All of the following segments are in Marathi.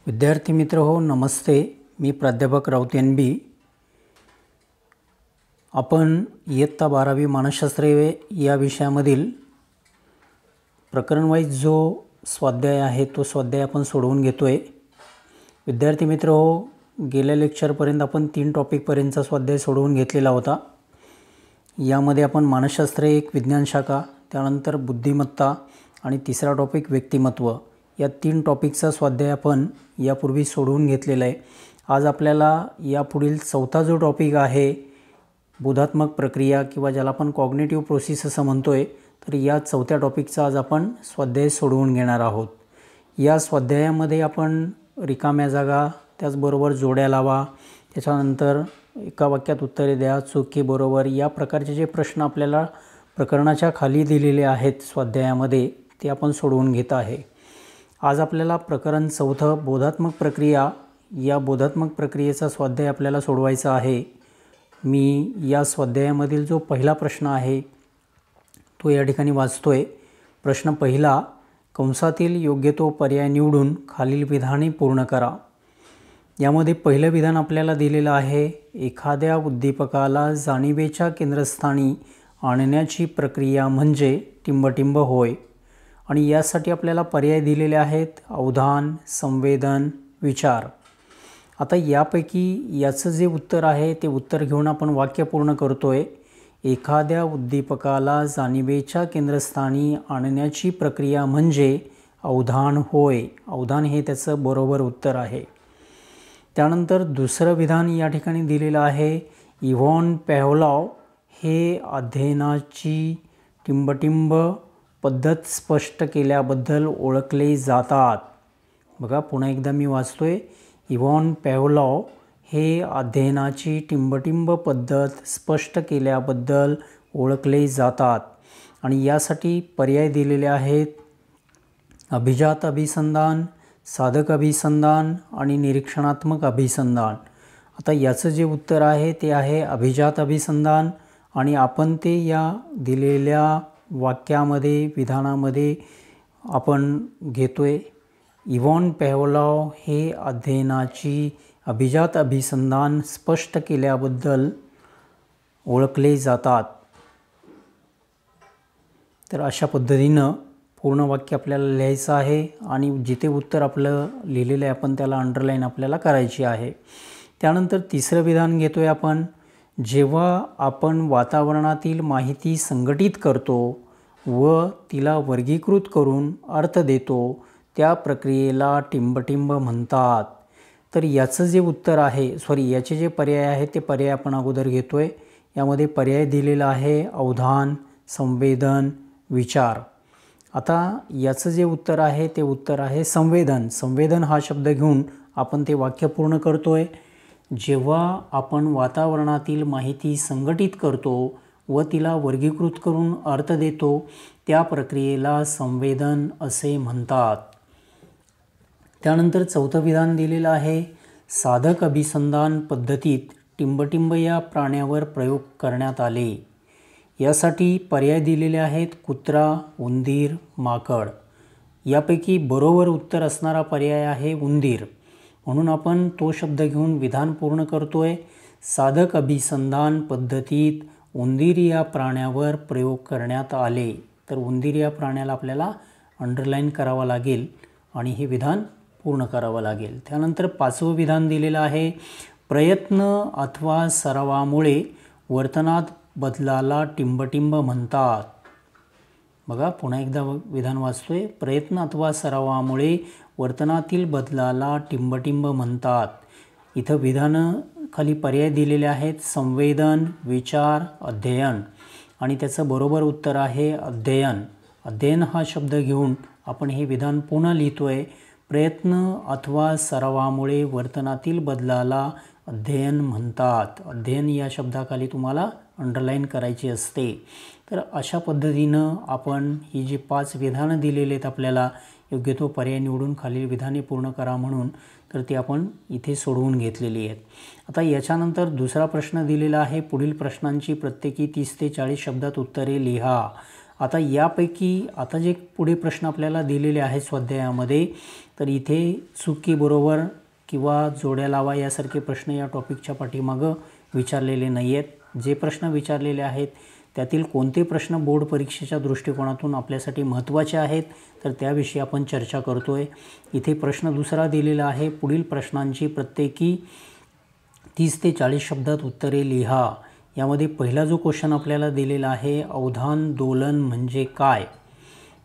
विद्यार्थी मित्र हो, नमस्ते. मी प्राध्यापक राऊत एन बी. आपण इयत्ता 12वी मानसशास्त्र या विषयामधील प्रकरण वाईज जो स्वाध्याय आहे तो स्वाध्याय आपण सोडवून घेतो आहे. विद्यार्थी मित्र हो, गेल्या लेक्चरपर्यंत आपण 3 टॉपिकपर्यंतचा स्वाध्याय सोडवून घेतलेला होता. यामध्ये आपण मानसशास्त्र एक विज्ञान शाखा, त्यानंतर बुद्धिमत्ता आणि तिसरा टॉपिक व्यक्तिमत्व या 3 टॉपिकचा स्वाध्याय आपण यापूर्वी सोडवून घेतलेला आहे. आज आपल्याला यापुढील चौथा जो टॉपिक आहे बोधात्मक प्रक्रिया किंवा ज्याला आपण कॉग्निटिव्ह प्रोसेस असं म्हणतोय, तर या चौथ्या टॉपिकचा आज आपण स्वाध्याय सोडवून घेणार आहोत. या स्वाध्यायामध्ये आपण रिकाम्या जागा, त्याचबरोबर जोड्या लावा, त्याच्यानंतर एका वाक्यात उत्तरे द्या, चूक बरोबर या प्रकारचे जे प्रश्न आपल्याला प्रकरणाच्या खाली दिलेले आहेत स्वाध्यायामध्ये ते आपण सोडवून घेत आहे. आज आपल्याला प्रकरण चौथं बोधात्मक प्रक्रिया या बोधात्मक प्रक्रियेचा स्वाध्याय आपल्याला सोडवायचा आहे. मी या स्वाध्यायामधील जो पहिला प्रश्न आहे तो या ठिकाणी वाचतोय. प्रश्न पहिला, कंसातील योग्य तो पर्याय निवडून खालील विधाने पूर्ण करा. यामध्ये पहिलं विधान आपल्याला दिलेलं आहे, एखाद्या उद्दीपकाला जाणीवेच्या केंद्रस्थानी आणण्याची प्रक्रिया म्हणजे टिंबटिंब होय. आणि यासाठी आपल्याला पर्याय दिलेले आहेत अवधान, संवेदन, विचार. आता यापैकी याचं जे उत्तर आहे ते उत्तर घेऊन आपण वाक्य पूर्ण करतोय. एखाद्या उद्दीपकाला जाणीवेच्या केंद्रस्थानी आणण्याची प्रक्रिया म्हणजे अवधान होय. अवधान हे त्याचं बरोबर उत्तर आहे. त्यानंतर दुसरं विधान या ठिकाणी दिलेलं आहे, इव्हॉन पॅव्लॉव हे अध्ययनाची टिंबटिंब पद्धत स्पष्ट केल्याबद्दल ओळखले जातात. बघा, पुन्हा एकदा मी वाचतोय, इव्हॉन पॅव्लॉव हे अध्ययनाची टिंबटिंब पद्धत स्पष्ट केल्याबद्दल ओळखले जातात. आणि यासाठी पर्याय दिलेले आहेत अभिजात अभिसंधान, साधक अभिसंधान आणि निरीक्षणात्मक अभिसंधान. आता याचं जे उत्तर आहे ते आहे अभिजात अभिसंधान आणि आपण ते या दिलेल्या वाक्यामध्ये विधानामध्ये आपण घेतोय. इव्हॉन पॅव्लॉव हे अध्ययनाची अभिजात अभिसंधान स्पष्ट केल्याबद्दल ओळखले जातात. तर अशा पद्धतीनं पूर्ण वाक्य आपल्याला लिहायचं आहे आणि जिथे उत्तर आपलं लिहिलेलं आहे आपण त्याला अंडरलाईन आपल्याला करायची आहे. त्यानंतर तिसरं विधान घेतोय आपण, जेव्हा आपण वातावरणातील माहिती संघटित करतो व तिला वर्गीकृत करून अर्थ देतो त्या प्रक्रियेला टिंबटिंब म्हणतात. तर याचं जे उत्तर आहे याचे जे पर्याय आहेत ते पर्याय आपण अगोदर घेतोय. यामध्ये पर्याय दिलेला आहे अवधान, संवेदन, विचार. आता याचं जे उत्तर आहे ते उत्तर आहे संवेदन. संवेदन हा शब्द घेऊन आपण ते वाक्य पूर्ण करतोय. जेव्हा आपण वातावरणातील माहिती संघटित करतो व तिला वर्गीकृत करून अर्थ देतो त्या प्रक्रियेला संवेदन असे म्हणतात. त्यानंतर चौथं विधान दिलेलं आहे, साधक अभिसंधान पद्धतीत टिंबटिंब या प्राण्यावर प्रयोग करण्यात आले. यासाठी पर्याय दिलेले आहेत कुत्रा, उंदीर, माकड. यापैकी बरोबर उत्तर असणारा पर्याय आहे उंदीर. म्हणून आपण तो शब्द घेऊन विधान पूर्ण करतोय. साधक अभिसंधान पद्धतीत उंदीर या प्राण्यावर प्रयोग करण्यात आले. तर उंदीर या प्राण्याला आपल्याला अंडरलाईन करावं लागेल आणि हे विधान पूर्ण करावं लागेल. त्यानंतर पाचवं विधान दिलेलं आहे, प्रयत्न अथवा सरावामुळे वर्तनात बदलाला टिंबटिंब म्हणतात. बघा, पुन्हा एकदा विधान वाचतोय, प्रयत्न अथवा सरावामुळे वर्तनातील बदलाला टिंबटिंब म्हणतात. इथं विधानं खाली पर्याय दिलेले आहेत संवेदन, विचार, अध्ययन आणि त्याचं बरोबर उत्तर आहे अध्ययन. अध्ययन हा शब्द घेऊन आपण हे विधान पुन्हा लिहितोय. प्रयत्न अथवा सरावामुळे वर्तनातील बदलाला अध्ययन म्हणतात. अध्ययन या शब्दाखाली तुम्हाला अंडरलाईन करायची असते. तर अशा पद्धतीनं आपण ही जी 5 विधानं दिलेली आहेत आपल्याला योग्य तो पर्याय निवडून खालील विधाने पूर्ण करा म्हणून, तर ती आपण इथे सोडवून घेतलेली आहेत. आता याच्यानंतर दुसरा प्रश्न दिलेला आहे, पुढील प्रश्नांची प्रत्येकी 30 ते 40 शब्दात उत्तरे लिहा. आता यापैकी आता जे पुढे प्रश्न आपल्याला दिलेले आहेत स्वाध्यायामध्ये, तर इथे चुकी बरोबर किंवा जोड्या लावा यासारखे प्रश्न या टॉपिकच्या पाठीमागं विचारलेले नाही आहेत. जे प्रश्न विचारलेले आहेत त्यातील कोणते प्रश्न बोर्ड परीक्षेच्या दृष्टिकोनातून आपल्यासाठी महत्त्वाचे आहेत तर त्याविषयी आपण चर्चा करतो आहे. इथे प्रश्न दुसरा दिलेला आहे. पुढील प्रश्नांची प्रत्येकी 30 ते 40 शब्दात उत्तरे लिहा. यामध्ये पहिला जो क्वेश्चन आपल्याला दिलेला आहे, अवधान दोलन म्हणजे काय.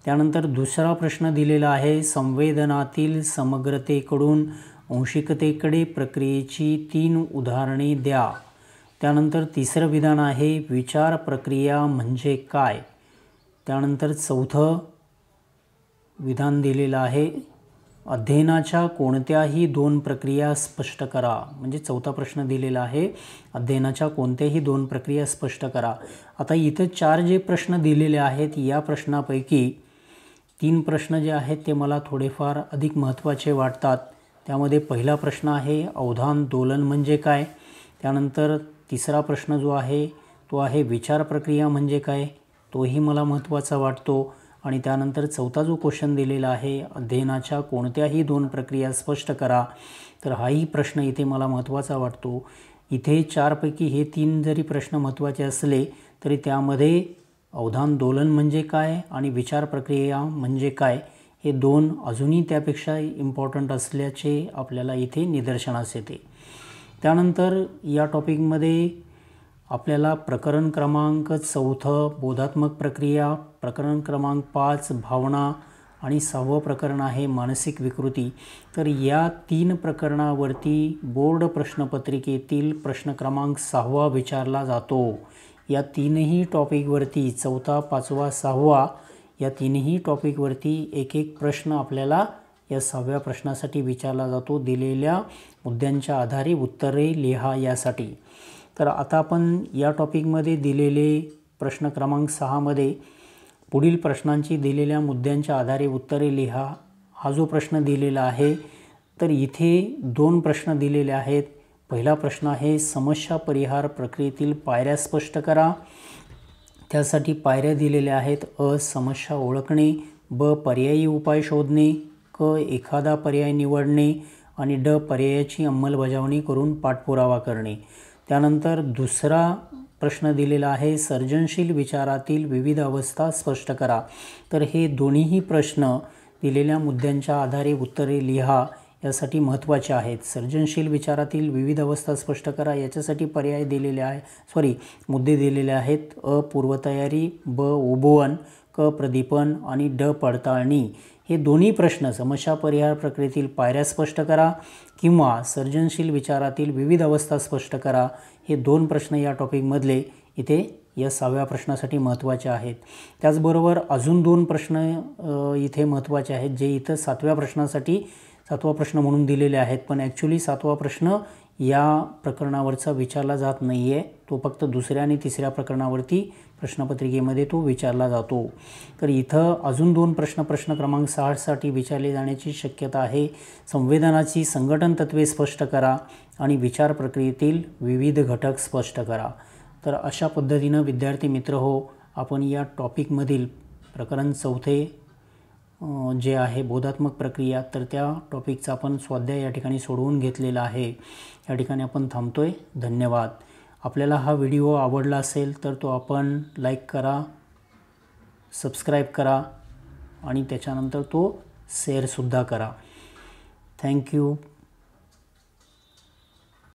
त्यानंतर दुसरा प्रश्न दिलेला आहे, संवेदनातील समग्रतेकडून अंशिकतेकडे प्रक्रियेची 3 उदाहरणे द्या. त्यानंतर तिसरं विधान आहे, विचार प्रक्रिया म्हणजे काय. त्यानंतर चौथं विधान दिलेलं आहे, अध्ययनाच्या कोणत्याही 2 प्रक्रिया स्पष्ट करा. म्हणजे चौथा प्रश्न दिलेला आहे, अध्ययनाच्या कोणत्याही 2 प्रक्रिया स्पष्ट करा. आता इथं 4 जे प्रश्न दिलेले आहेत या प्रश्नापैकी 3 प्रश्न जे आहेत ते मला थोडेफार अधिक महत्त्वाचे वाटतात. त्यामध्ये पहिला प्रश्न आहे, अवधान दोलन म्हणजे काय. त्यानंतर तिसरा प्रश्न जो आहे तो आहे, विचार प्रक्रिया म्हणजे काय, तोही मला महत्त्वाचा वाटतो. आणि त्यानंतर चौथा जो क्वेश्चन दिलेला आहे, अध्ययनाच्या कोणत्याही 2 प्रक्रिया स्पष्ट करा, तर हाही प्रश्न इथे मला महत्त्वाचा वाटतो. इथे 4 पैकी हे 3 जरी प्रश्न महत्त्वाचे असले तरी त्यामध्ये अवधान दोलन म्हणजे काय आणि विचार प्रक्रिया म्हणजे काय हे 2 अजूनही त्यापेक्षा इम्पॉर्टंट असल्याचे आपल्याला इथे निदर्शनास येते. त्यानंतर या टॉपिकमध्ये आपल्याला प्रकरण क्रमांक 4 बोधात्मक प्रक्रिया, प्रकरण क्रमांक 5 भावना आणि 6वं प्रकरण आहे मानसिक विकृती. तर या 3 प्रकरणावरती बोर्ड प्रश्नपत्रिकेतील प्रश्न क्रमांक 6 विचारला जातो. या 3ही टॉपिकवरती 4, 5, 6 या 3ही टॉपिकवरती एक एक प्रश्न आपल्याला या 6व्या प्रश्नासाठी विचारला जातो. दिलेल्या मुद्द्यांच्या आधारे उत्तरे लिहा यासाठी. तर आता आपण या टॉपिकमध्ये दिलेले प्रश्न क्रमांक 6मध्ये पुढील प्रश्नांची दिलेल्या मुद्द्यांच्या आधारे उत्तरे लिहा हा जो प्रश्न दिलेला आहे, तर इथे 2 प्रश्न दिलेले आहेत. पहिला प्रश्न आहे, समस्या परिहार प्रक्रियेतील पायऱ्या स्पष्ट करा. त्यासाठी पायऱ्या दिलेल्या आहेत, अ समस्या ओळखणे, ब पर्यायी उपाय शोधणे, क एखादा पर्याय निवडणे आणि ड पर्यायाची अंमलबजावणी करून पाठपुरावा करणे. त्यानंतर दुसरा प्रश्न दिलेला आहे, सर्जनशील विचारातील विविध अवस्था स्पष्ट करा. तर हे दोन्हीही प्रश्न दिलेल्या मुद्द्यांच्या आधारे उत्तरे लिहा यासाठी महत्त्वाचे आहेत. सर्जनशील विचारातील विविध अवस्था स्पष्ट करा याच्यासाठी पर्याय दिलेले आहे मुद्दे दिलेले आहेत, अ पूर्वतयारी, ब उबवण, क प्रदीपन आणि ड पडताळणी. हे दोन्ही प्रश्न समस्या परिहार प्रक्रियेतील पायऱ्या स्पष्ट करा किंवा सर्जनशील विचारातील विविध अवस्था स्पष्ट करा हे 2 प्रश्न या टॉपिकमधले इथे या 6व्या प्रश्नासाठी महत्त्वाचे आहेत. त्याचबरोबर अजून 2 प्रश्न इथे महत्त्वाचे आहेत जे इथं 7व्या प्रश्नासाठी 7वा प्रश्न म्हणून दिलेले आहेत, पण ॲक्च्युली 7वा प्रश्न या प्रकरणावरचा विचारला जात नाही आहे. तो फक्त 2ऱ्या आणि 3ऱ्या प्रकरणावरती प्रश्नपत्रिकेमध्ये तो विचारला जातो. तर इथं अजून 2 प्रश्न क्रमांक 6साठी विचारले जाण्याची शक्यता आहे. संवेदनाची संघटन तत्त्वे स्पष्ट करा आणि विचार प्रक्रियेतील विविध घटक स्पष्ट करा. तर अशा पद्धतीनं विद्यार्थी मित्र हो, आपण या टॉपिकमधील प्रकरण 4 जे आहे बोधात्मक प्रक्रिया, तर त्या टॉपिकचा आपण स्वाध्याय या ठिकाणी सोडवून घेतलेला आहे. या ठिकाणी आपण थांबतोय. धन्यवाद. आपल्याला हा व्हिडिओ आवडला असेल तर तो आपण लाईक करा, सबस्क्राईब करा आणि त्याच्यानंतर तो शेअरसुद्धा करा. थँक्यू.